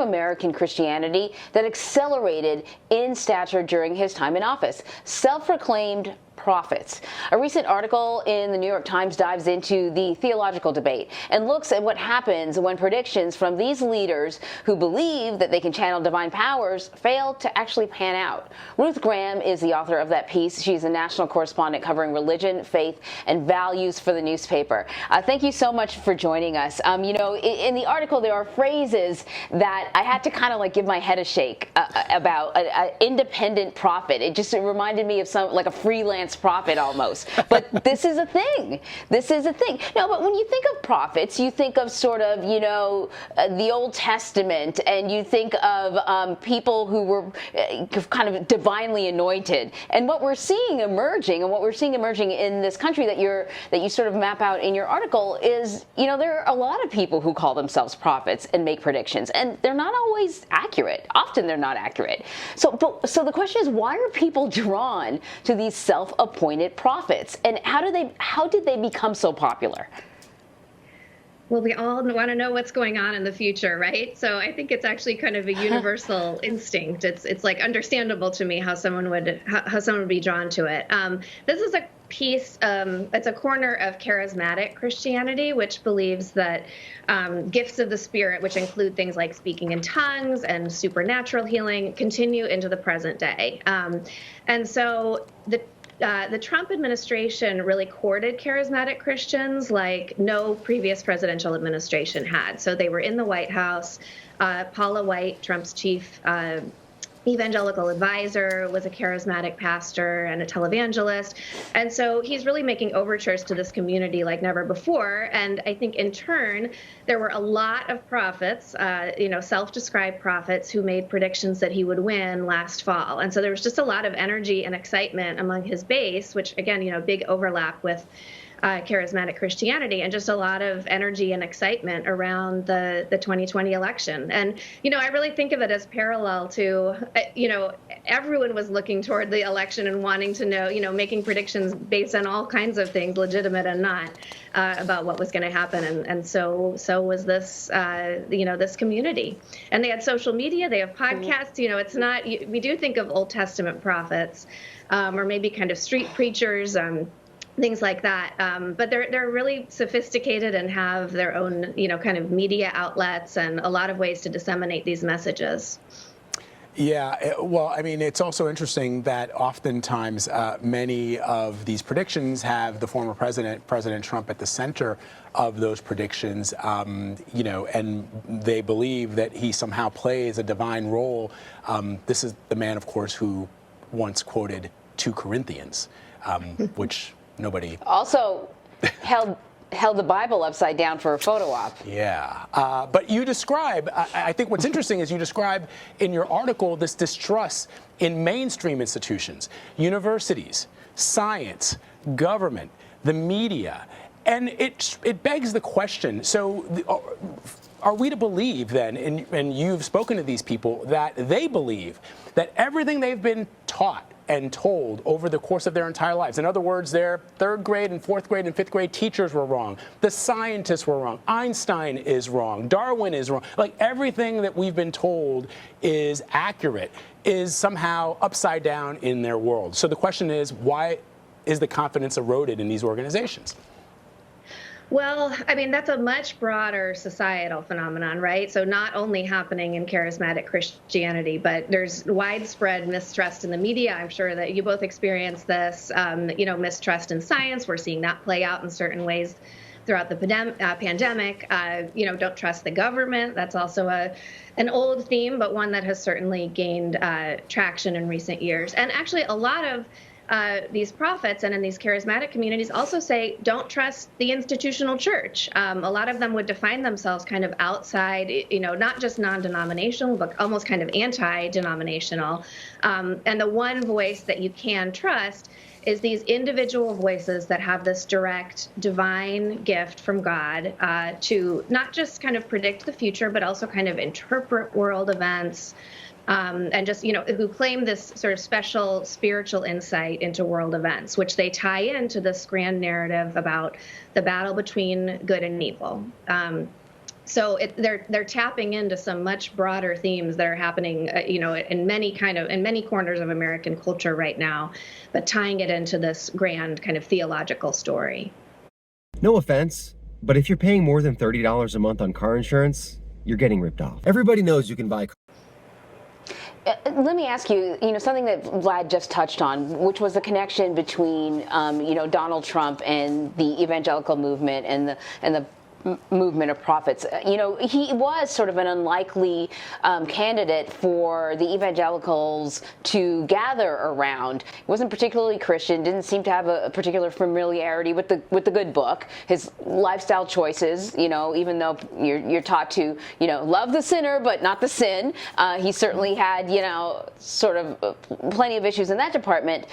American Christianity that accelerated in stature during his time in office. Self-proclaimed prophets. A recent article in the New York Times dives into the theological debate and looks at what happens when predictions from these leaders who believe that they can channel divine powers fail to actually pan out. Ruth Graham is the author of that piece. She's a national correspondent covering religion, faith, and values for the newspaper. Thank you so much for joining us. You know, in the article, there are phrases that I had to kind of like give my head a shake about an independent prophet. It reminded me of like a freelance prophet almost. But this is a thing. This is a thing. No, but when you think of prophets, you think of sort of, you know, the Old Testament, and you think of people who were kind of divinely anointed. And what we're seeing emerging, in this country that you sort of map out in your article is, you know, there are a lot of people who call themselves prophets and make predictions, and they're not always accurate. Often they're not accurate. So the question is, why are people drawn to these self-appointed prophets, and how did they become so popular? Well, we all want to know what's going on in the future, right? So I think it's actually kind of a universal instinct. It's like understandable to me how someone would be drawn to it. This is a piece, it's a corner of charismatic Christianity, which believes that gifts of the Spirit, which include things like speaking in tongues and supernatural healing, continue into the present day. And so the Trump administration really courted charismatic Christians like no previous presidential administration had. So they were in the White House. Paula White, Trump's chief evangelical advisor, was a charismatic pastor and a televangelist. And so he's really making overtures to this community like never before. And I think in turn, there were a lot of prophets, self-described prophets who made predictions that he would win last fall. And so there was just a lot of energy and excitement among his base, which again, you know, big overlap with charismatic Christianity, and just a lot of energy and excitement around the 2020 election. And, you know, I really think of it as parallel to, everyone was looking toward the election and wanting to know, you know, making predictions based on all kinds of things, legitimate and not, about what was going to happen. And so was this, this community. And they had social media, they have podcasts, you know, it's not, we do think of Old Testament prophets, or maybe kind of street preachers, things like that. But they're really sophisticated and have their own, you know, kind of media outlets and a lot of ways to disseminate these messages. Yeah, well, I mean, it's also interesting that oftentimes many of these predictions have the former President Trump, at the center of those predictions, and they believe that he somehow plays a divine role. This is the man, of course, who once quoted 2 Corinthians, which nobody also held the Bible upside down for a photo op. Yeah, but you describe, I think what's interesting is you describe in your article this distrust in mainstream institutions, universities, science, government, the media, and it begs the question, so are we to believe then, and you've spoken to these people, that they believe that everything they've been taught and told over the course of their entire lives. In other words, their 3rd grade and 4th grade and 5th grade teachers were wrong. The scientists were wrong. Einstein is wrong. Darwin is wrong. Like everything that we've been told is accurate is somehow upside down in their world. So the question is, why is the confidence eroded in these organizations? Well, I mean, that's a much broader societal phenomenon, right? So not only happening in charismatic Christianity, but there's widespread mistrust in the media. I'm sure that you both experienced this, mistrust in science. We're seeing that play out in certain ways throughout the pandemic. Don't trust the government. That's also an old theme, but one that has certainly gained traction in recent years. And actually, a lot of these prophets and in these charismatic communities also say, don't trust the institutional church. A lot of them would define themselves kind of outside, not just non-denominational, but almost kind of anti-denominational. And the one voice that you can trust is these individual voices that have this direct divine gift from God to not just kind of predict the future, but also kind of interpret world events. And just, who claim this sort of special spiritual insight into world events, which they tie into this grand narrative about the battle between good and evil. So they're tapping into some much broader themes that are happening, in many corners of American culture right now, but tying it into this grand kind of theological story. No offense, but if you're paying more than $30 a month on car insurance, you're getting ripped off. Everybody knows you can buy. Let me ask you, something that Vlad just touched on, which was the connection between, Donald Trump and the evangelical movement and the movement of prophets. He was sort of an unlikely candidate for the evangelicals to gather around. He wasn't particularly Christian, didn't seem to have a particular familiarity with the good book. His lifestyle choices, even though you're taught to, love the sinner but not the sin, he certainly had, sort of plenty of issues in that department.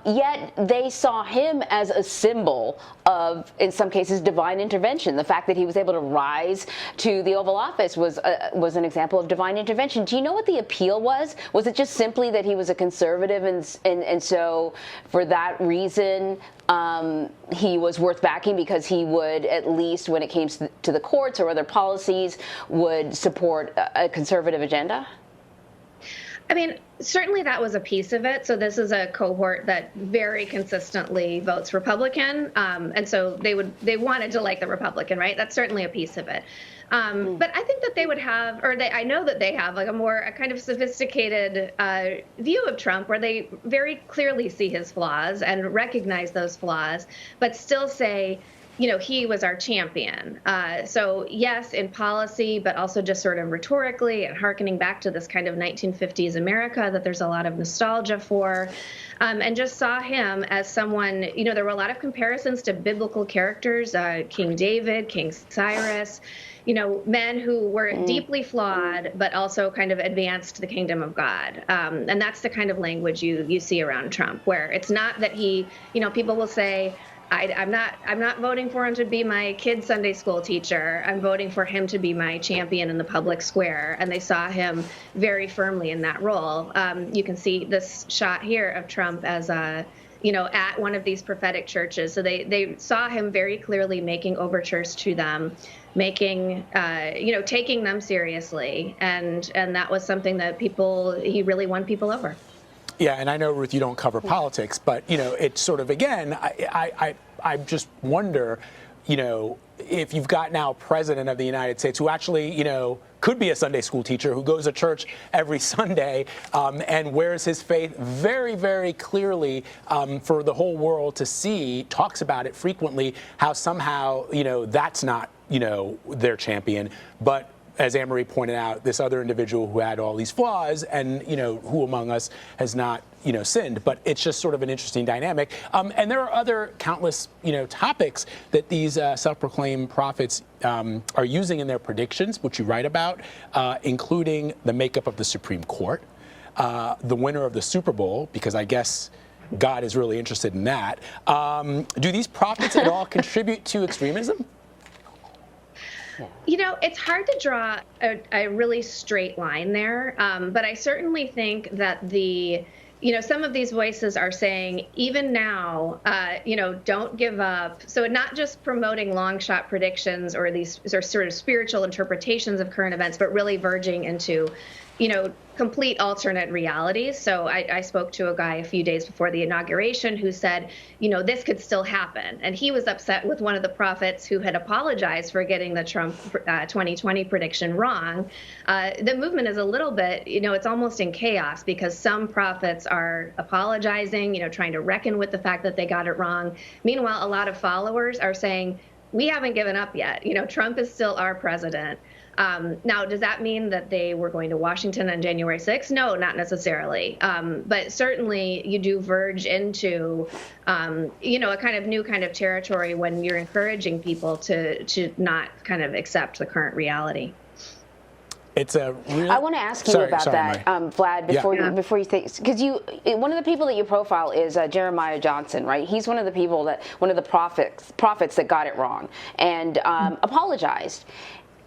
Yet they saw him as a symbol of, in some cases, divine intervention. The fact that he was able to rise to the Oval Office was an example of divine intervention. Do you know what the appeal was? Was it just simply that he was a conservative, and so for that reason he was worth backing because he would, at least when it came to the courts or other policies, would support a conservative agenda? I mean, certainly that was a piece of it. So this is a cohort that very consistently votes Republican, and so they wanted to like the Republican, right? That's certainly a piece of it. But I think that they would have, I know that they have like a kind of sophisticated view of Trump, where they very clearly see his flaws and recognize those flaws, but still say, he was our champion. So yes, in policy, but also just sort of rhetorically and hearkening back to this kind of 1950s America that there's a lot of nostalgia for, and just saw him as someone, there were a lot of comparisons to biblical characters, King David, King Cyrus, men who were deeply flawed, but also kind of advanced the kingdom of God. And that's the kind of language you see around Trump, where it's not that he, people will say, I'm not voting for him to be my kid's Sunday school teacher. I'm voting for him to be my champion in the public square. And they saw him very firmly in that role. You can see this shot here of Trump as at one of these prophetic churches. So they saw him very clearly making overtures to them, taking them seriously. And that was something that he really won people over. Yeah, and I know, Ruth, you don't cover politics, but, it's sort of, again, I just wonder, if you've got now a president of the United States who actually, could be a Sunday school teacher, who goes to church every Sunday and wears his faith very, very clearly for the whole world to see, talks about it frequently, how somehow, that's not, their champion, but as Anne-Marie pointed out, this other individual who had all these flaws and, who among us has not, sinned. But it's just sort of an interesting dynamic. And there are other countless, topics that these self-proclaimed prophets are using in their predictions, which you write about, including the makeup of the Supreme Court, the winner of the Super Bowl, because I guess God is really interested in that. Do these prophets at all contribute to extremism? It's hard to draw a really straight line there, but I certainly think that some of these voices are saying, even now, don't give up. So not just promoting long shot predictions or these sort of spiritual interpretations of current events, but really verging into, complete alternate realities. So I spoke to a guy a few days before the inauguration who said, this could still happen. And he was upset with one of the prophets who had apologized for getting the Trump 2020 prediction wrong. The movement is a little bit, it's almost in chaos, because some prophets are apologizing, trying to reckon with the fact that they got it wrong. Meanwhile, a lot of followers are saying, we haven't given up yet. Trump is still our president. Now, does that mean that they were going to Washington on January 6th? No, not necessarily. But certainly you do verge into, a kind of new kind of territory when you're encouraging people to not kind of accept the current reality. It's a really... I want to ask you about that, Vlad, before you think, because one of the people that you profile is Jeremiah Johnson, right? He's one of the prophets that got it wrong and apologized.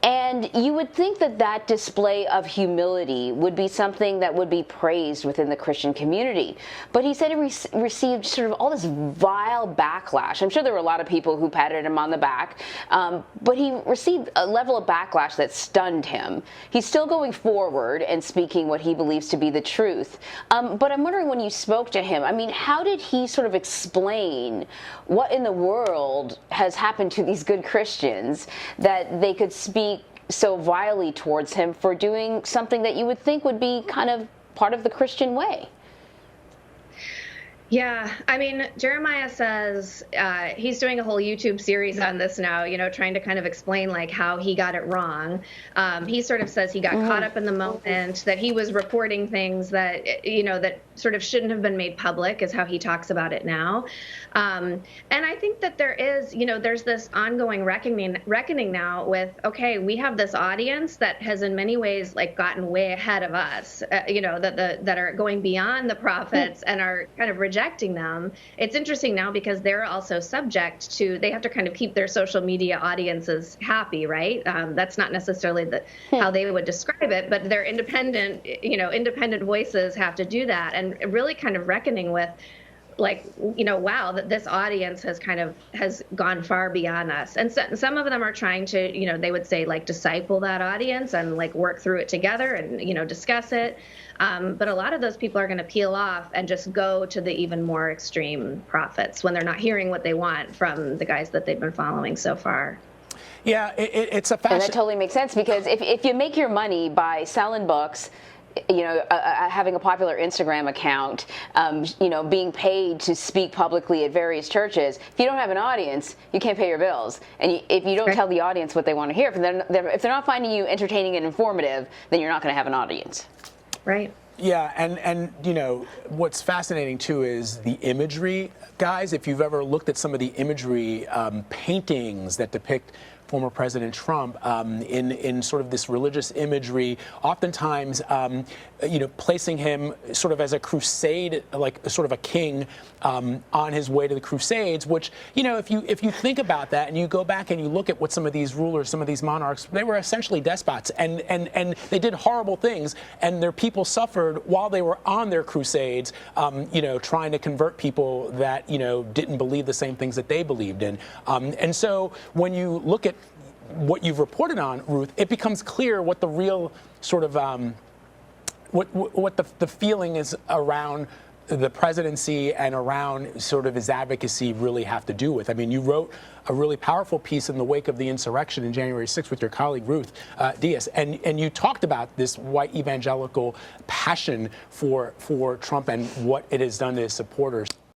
And you would think that that display of humility would be something that would be praised within the Christian community. But he said he received sort of all this vile backlash. I'm sure there were a lot of people who patted him on the back, but he received a level of backlash that stunned him. He's still going forward and speaking what he believes to be the truth. But I'm wondering, when you spoke to him, I mean, how did he sort of explain what in the world has happened to these good Christians that they could speak so vilely towards him for doing something that you would think would be kind of part of the Christian way? Yeah, I mean, Jeremiah says he's doing a whole YouTube series on this now, trying to kind of explain like how he got it wrong. He sort of says he got caught up in the moment, that he was reporting things that, that sort of shouldn't have been made public, is how he talks about it now. And I think that there is, there's this ongoing reckoning now with, okay, we have this audience that has in many ways like gotten way ahead of us, that are going beyond the prophets and are kind of rejecting them. It's interesting now because they're also subject to, they have to kind of keep their social media audiences happy, right? That's not necessarily how they would describe it, but their independent voices have to do that, and really kind of reckoning with, like, wow, that this audience has gone far beyond us. And so, some of them are trying to, they would say, like, disciple that audience and like work through it together and, discuss it. But a lot of those people are going to peel off and just go to the even more extreme prophets when they're not hearing what they want from the guys that they've been following so far. Yeah, it's a fashion. And that totally makes sense, because if you make your money by selling books, having a popular Instagram account, being paid to speak publicly at various churches, if you don't have an audience, you can't pay your bills. And if you don't tell the audience what they want to hear, if they're not finding you entertaining and informative, then you're not going to have an audience. Right. Yeah, and what's fascinating too is the imagery, guys. If you've ever looked at some of the imagery, paintings that depict former President Trump in sort of this religious imagery, oftentimes, placing him sort of as a crusade, like sort of a king on his way to the Crusades, which, if you think about that and you go back and you look at what some of these rulers, some of these monarchs, they were essentially despots, and they did horrible things, and their people suffered while they were on their crusades, trying to convert people that, didn't believe the same things that they believed in. And so when you look at what you've reported on, Ruth, it becomes clear what the real sort of what the feeling is around the presidency and around sort of his advocacy really have to do with. I mean, you wrote a really powerful piece in the wake of the insurrection in January 6th with your colleague Ruth Diaz, and you talked about this white evangelical passion for Trump and what it has done to his supporters.